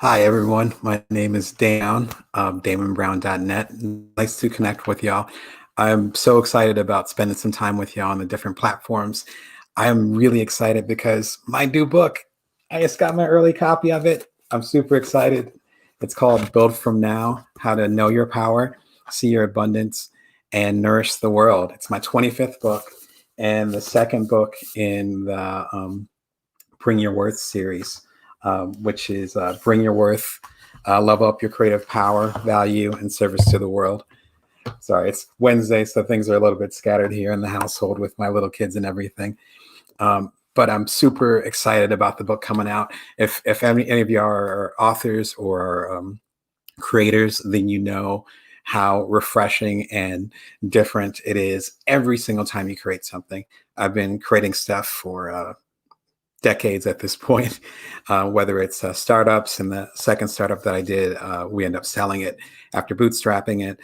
Hi, everyone. My name is Dan, DamonBrown.net. Nice to connect with y'all. I'm so excited about spending some time with y'all on the different platforms. I am really excited because my new book, I just got my early copy of it. I'm super excited. It's called Build From Now, How to Know Your Power, See Your Abundance, and Nourish the World. It's my 25th book and the second book in the Bring Your Worth series, which is Bring Your Worth, level up your creative power, value, and service to the world. Sorry, it's Wednesday, so things are a little bit scattered here in the household with my little kids and everything. But I'm super excited about the book coming out. If any of you are authors or creators, then you know how refreshing and different it is every single time you create something. I've been creating stuff for decades at this point, whether it's startups. And the second startup that I did, we ended up selling it after bootstrapping it,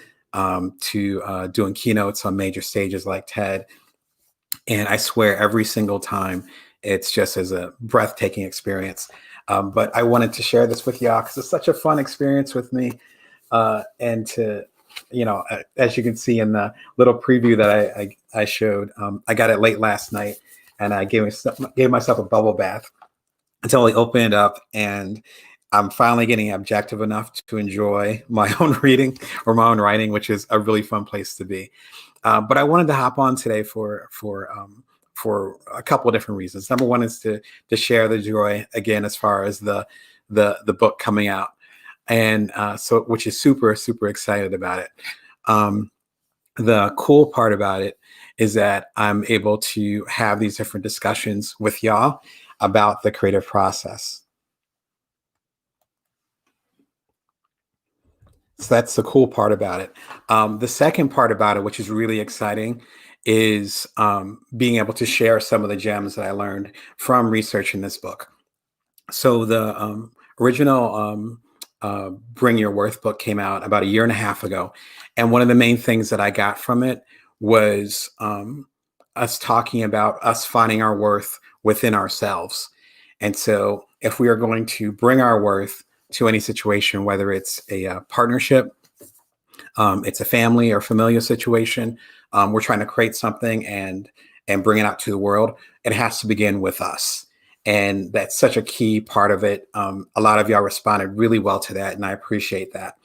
to doing keynotes on major stages like TED. And I swear every single time it's just as a breathtaking experience. But I wanted to share this with y'all because it's such a fun experience with me. And to, as you can see in the little preview that I showed, I got it late last night and I gave myself a bubble bath until I open it up, and I'm finally getting objective enough to enjoy my own reading or my own writing, which is a really fun place to be. But I wanted to hop on today for a couple of different reasons. Number one is to share the joy again as far as the book coming out, and so which is super excited about it. The cool part about it is that I'm able to have these different discussions with y'all about the creative process. So that's the cool part about it. The second part about it, which is really exciting, is being able to share some of the gems that I learned from researching this book. So the original Bring Your Worth book came out about a year and a half ago. And one of the main things that I got from it was us talking about us finding our worth within ourselves. And so if we are going to bring our worth to any situation, whether it's a partnership, it's a family or familial situation, we're trying to create something and bring it out to the world, it has to begin with us. And that's such a key part of it. A lot of y'all responded really well to that, and I appreciate that.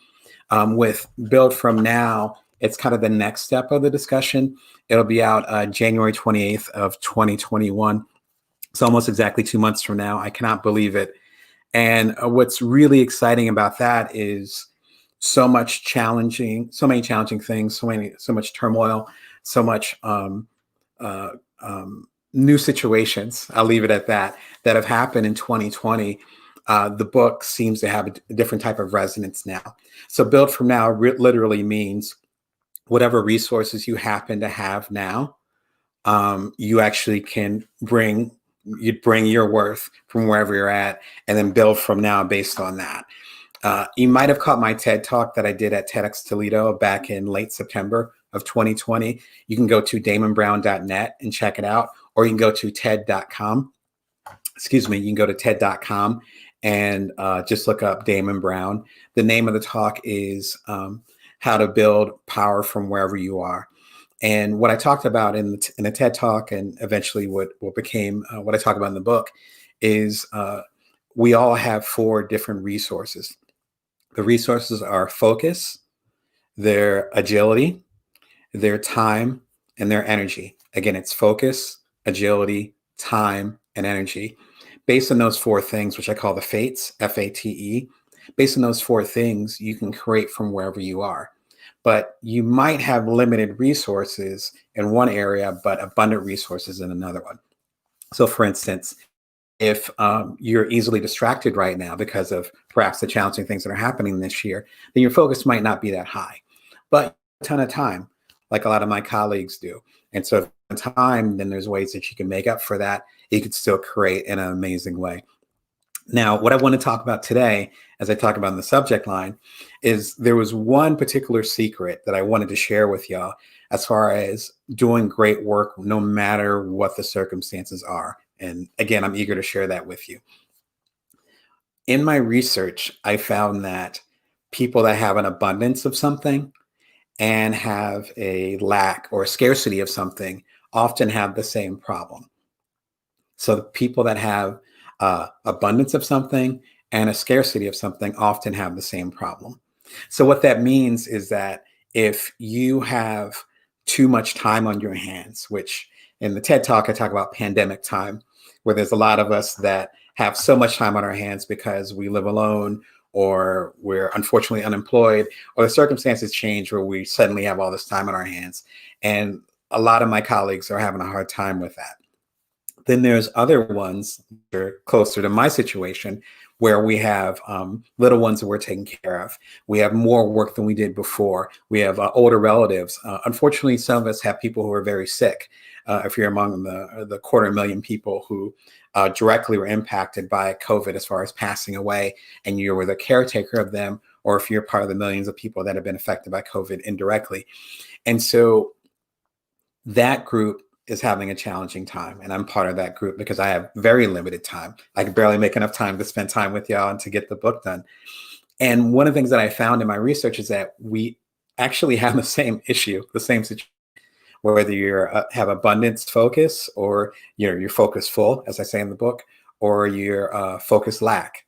With Build From Now, it's kind of the next step of the discussion. It'll be out January 28th of 2021. It's almost exactly 2 months from now. I cannot believe it. And what's really exciting about that is so many challenging things, so much turmoil, so much uh, new situations. I'll leave it at that have happened in 2020. The book seems to have a different type of resonance now. So Build From Now literally means whatever resources you happen to have now, you actually can bring your worth from wherever you're at and then build from now based on that. You might have caught my TED talk that I did at TEDx Toledo back in late September of 2020. You can go to damonbrown.net and check it out, or you can go to TED.com. Excuse me, you can go to TED.com and just look up Damon Brown. The name of the talk is How to Build Power from Wherever You Are. And what I talked about in the TED talk, and eventually what became what I talk about in the book, is we all have 4 different resources. The resources are focus, their agility, their time, and their energy. Again, it's focus, agility, time, and energy. Based on those 4 things, which I call the fates, FATE, based on those 4 things, you can create from wherever you are. But you might have limited resources in one area, but abundant resources in another one. So for instance, if you're easily distracted right now because of perhaps the challenging things that are happening this year, then your focus might not be that high, but a ton of time, like a lot of my colleagues do. And so if time, then there's ways that you can make up for that. You could still create in an amazing way. Now, what I want to talk about today, as I talk about in the subject line, is there was one particular secret that I wanted to share with y'all as far as doing great work, no matter what the circumstances are. And again, I'm eager to share that with you. In my research, I found that people that have an abundance of something and have a lack or a scarcity of something often have the same problem. So the people that have abundance of something and a scarcity of something often have the same problem. So what that means is that if you have too much time on your hands, which in the TED Talk I talk about pandemic time, where there's a lot of us that have so much time on our hands because we live alone or we're unfortunately unemployed or the circumstances change where we suddenly have all this time on our hands. And a lot of my colleagues are having a hard time with that. Then there's other ones that are closer to my situation where we have little ones that we're taking care of. We have more work than we did before. We have older relatives. Unfortunately, some of us have people who are very sick. If you're among the 250,000 people who directly were impacted by COVID as far as passing away, and you were the caretaker of them, or if you're part of the millions of people that have been affected by COVID indirectly. And so that group is having a challenging time. And I'm part of that group because I have very limited time. I can barely make enough time to spend time with y'all and to get the book done. And one of the things that I found in my research is that we actually have the same issue, the same situation, whether you have abundance focus or you're focus full, as I say in the book, or you're focus lack,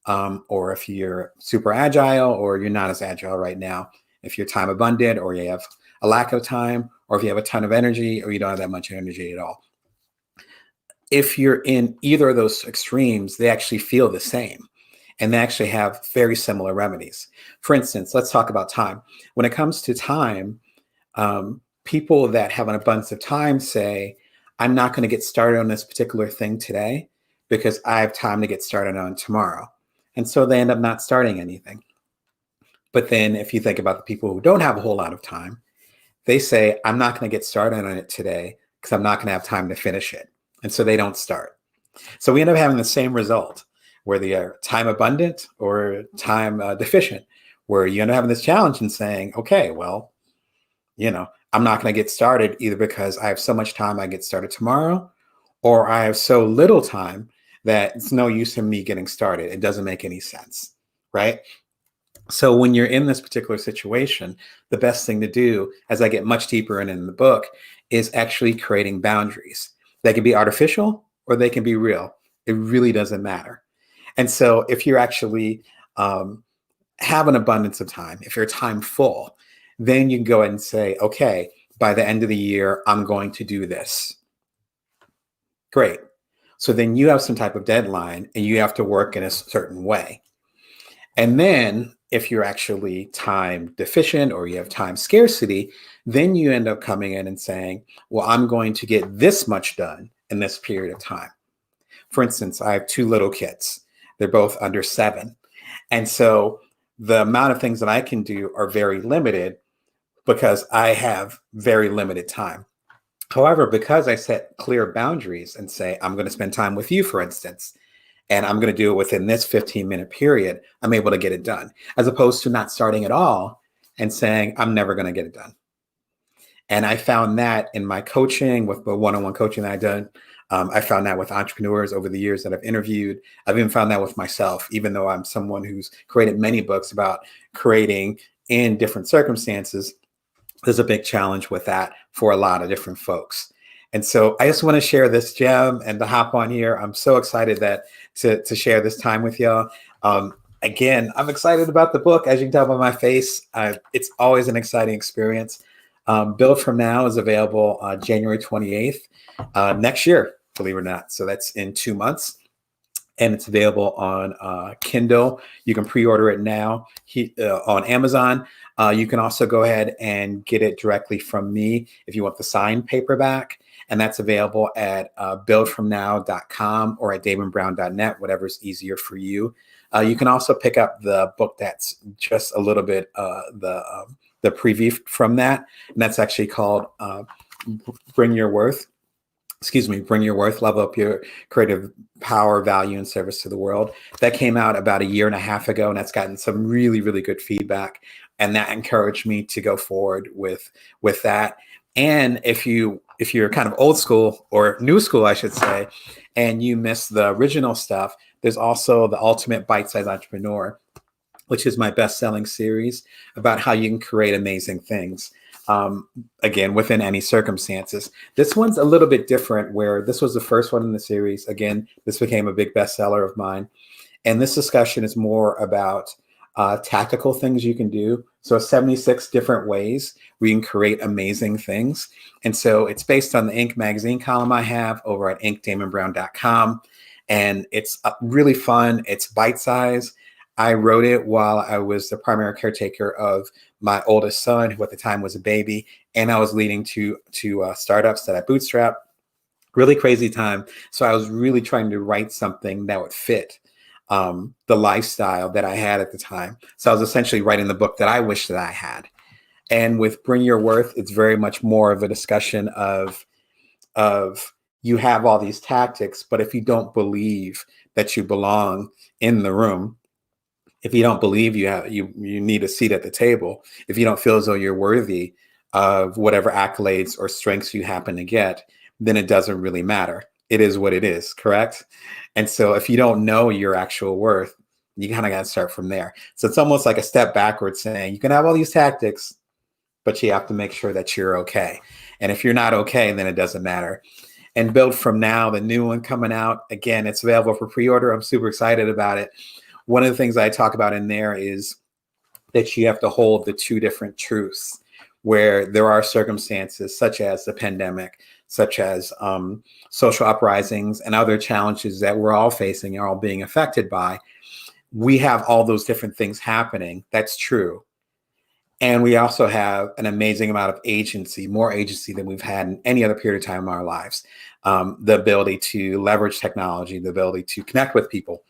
or if you're super agile or you're not as agile right now, if you're time abundant or you have a lack of time, or if you have a ton of energy or you don't have that much energy at all. If you're in either of those extremes, they actually feel the same and they actually have very similar remedies. For instance, let's talk about time. When it comes to time, people that have an abundance of time say, I'm not going to get started on this particular thing today because I have time to get started on tomorrow. And so they end up not starting anything. But then if you think about the people who don't have a whole lot of time, they say, I'm not going to get started on it today because I'm not going to have time to finish it. And so they don't start. So we end up having the same result, where they are time abundant or time deficient, where you end up having this challenge and saying, okay, well, I'm not going to get started either because I have so much time I get started tomorrow, or I have so little time that it's no use in me getting started. It doesn't make any sense, right? So when you're in this particular situation, the best thing to do, as I get much deeper in the book, is actually creating boundaries. They can be artificial or they can be real. It really doesn't matter. And so if you're actually have an abundance of time, if you're time full, then you can go ahead and say, okay, by the end of the year, I'm going to do this. Great. So then you have some type of deadline and you have to work in a certain way. And then if you're actually time deficient or you have time scarcity, then you end up coming in and saying, well, I'm going to get this much done in this period of time. For instance, I have two little kids. They're both under 7. And so the amount of things that I can do are very limited because I have very limited time. However, because I set clear boundaries and say, I'm going to spend time with you, for instance, and I'm going to do it within this 15-minute period, I'm able to get it done, as opposed to not starting at all and saying, I'm never going to get it done. And I found that in my coaching, with the one-on-one coaching that I've done. I found that with entrepreneurs over the years that I've interviewed. I've even found that with myself, even though I'm someone who's created many books about creating in different circumstances. There's a big challenge with that for a lot of different folks. And so I just want to share this gem and to hop on here. I'm so excited that to share this time with y'all. Again, I'm excited about the book. As you can tell by my face, it's always an exciting experience. Build From Now is available January 28th next year, believe it or not. So that's in 2 months. And it's available on Kindle. You can pre-order it now on Amazon. You can also go ahead and get it directly from me if you want the signed paperback. And that's available at buildfromnow.com or at damonbrown.net, whatever's easier for you. You can also pick up the book that's just a little bit the preview from that. And that's actually called Bring Your Worth. Bring Your Worth, Level Up Your Creative Power, Value, and Service to the World. That came out about 1.5 years ago, and that's gotten some really, really good feedback. And that encouraged me to go forward with that. And if you if you're kind of old school or new school, I should say, and you miss the original stuff, there's also the Ultimate Bite-Sized Entrepreneur, which is my best-selling series about how you can create amazing things. Again, within any circumstances. This one's a little bit different, where this was the first one in the series. Again, this became a big bestseller of mine. And this discussion is more about tactical things you can do. So 76 different ways we can create amazing things. And so it's based on the Inc. magazine column I have over at inkdamonbrown.com. And it's really fun. It's bite-sized. I wrote it while I was the primary caretaker of my oldest son, who at the time was a baby, and I was leading two startups that I bootstrapped. Really crazy time. So I was really trying to write something that would fit the lifestyle that I had at the time. So I was essentially writing the book that I wish that I had. And with Bring Your Worth, it's very much more of a discussion of you have all these tactics, but if you don't believe that you belong in the room, if you don't believe you need a seat at the table, if you don't feel as though you're worthy of whatever accolades or strengths you happen to get, then it doesn't really matter. It is what it is, correct? And so if you don't know your actual worth, you kind of got to start from there. So it's almost like a step backwards, saying you can have all these tactics, but you have to make sure that you're okay. And if you're not okay, then it doesn't matter. And Build From Now, the new one coming out, again, it's available for pre-order. I'm super excited about it. One of the things I talk about in there is that you have to hold the two different truths, where there are circumstances such as the pandemic, such as social uprisings and other challenges that we're all facing and are all being affected by. We have all those different things happening. That's true. And we also have an amazing amount of agency, more agency than we've had in any other period of time in our lives. The ability to leverage technology, the ability to connect with people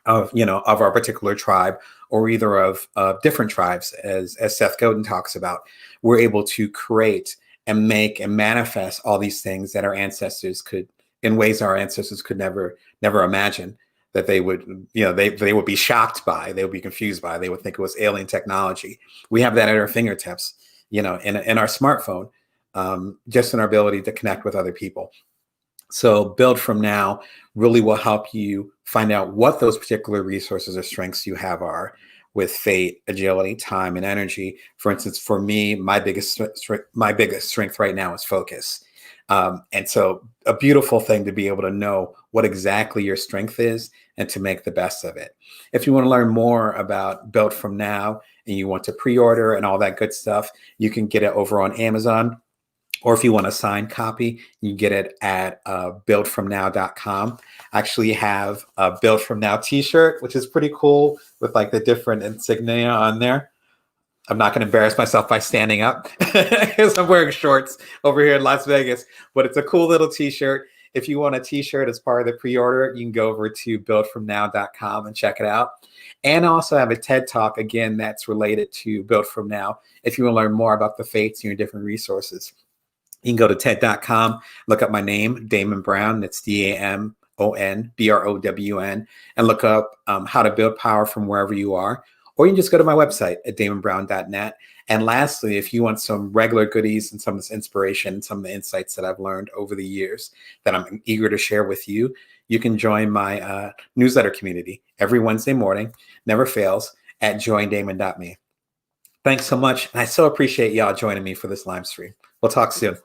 of our particular tribe, or either of different tribes, as Seth Godin talks about. We're able to create and make and manifest all these things that our ancestors could, in ways our ancestors could never imagine, that they would, they would be shocked by, they would be confused by, they would think it was alien technology. We have that at our fingertips, in our smartphone, just in our ability to connect with other people. So Build From Now really will help you find out what those particular resources or strengths you have are, with fate, agility, time, and energy. For instance, for me, my biggest strength right now is focus. And so a beautiful thing to be able to know what exactly your strength is and to make the best of it. If you want to learn more about Build From Now and you want to pre-order and all that good stuff, you can get it over on Amazon. Or if you want a signed copy, you get it at buildfromnow.com. I actually have a Build From Now t-shirt, which is pretty cool, with like the different insignia on there. I'm not going to embarrass myself by standing up because I'm wearing shorts over here in Las Vegas, but it's a cool little t-shirt. If you want a t-shirt as part of the pre-order, you can go over to buildfromnow.com and check it out. And I also have a TED Talk, again, that's related to Build From Now, if you want to learn more about the fates and your different resources. You can go to TED.com, look up my name, Damon Brown. That's DAMON, and look up how to build power from wherever you are. Or you can just go to my website at damonbrown.net. And lastly, if you want some regular goodies and some of this inspiration, some of the insights that I've learned over the years that I'm eager to share with you, you can join my newsletter community every Wednesday morning, never fails, at joindamon.me. Thanks so much. And I so appreciate y'all joining me for this live stream. We'll talk soon.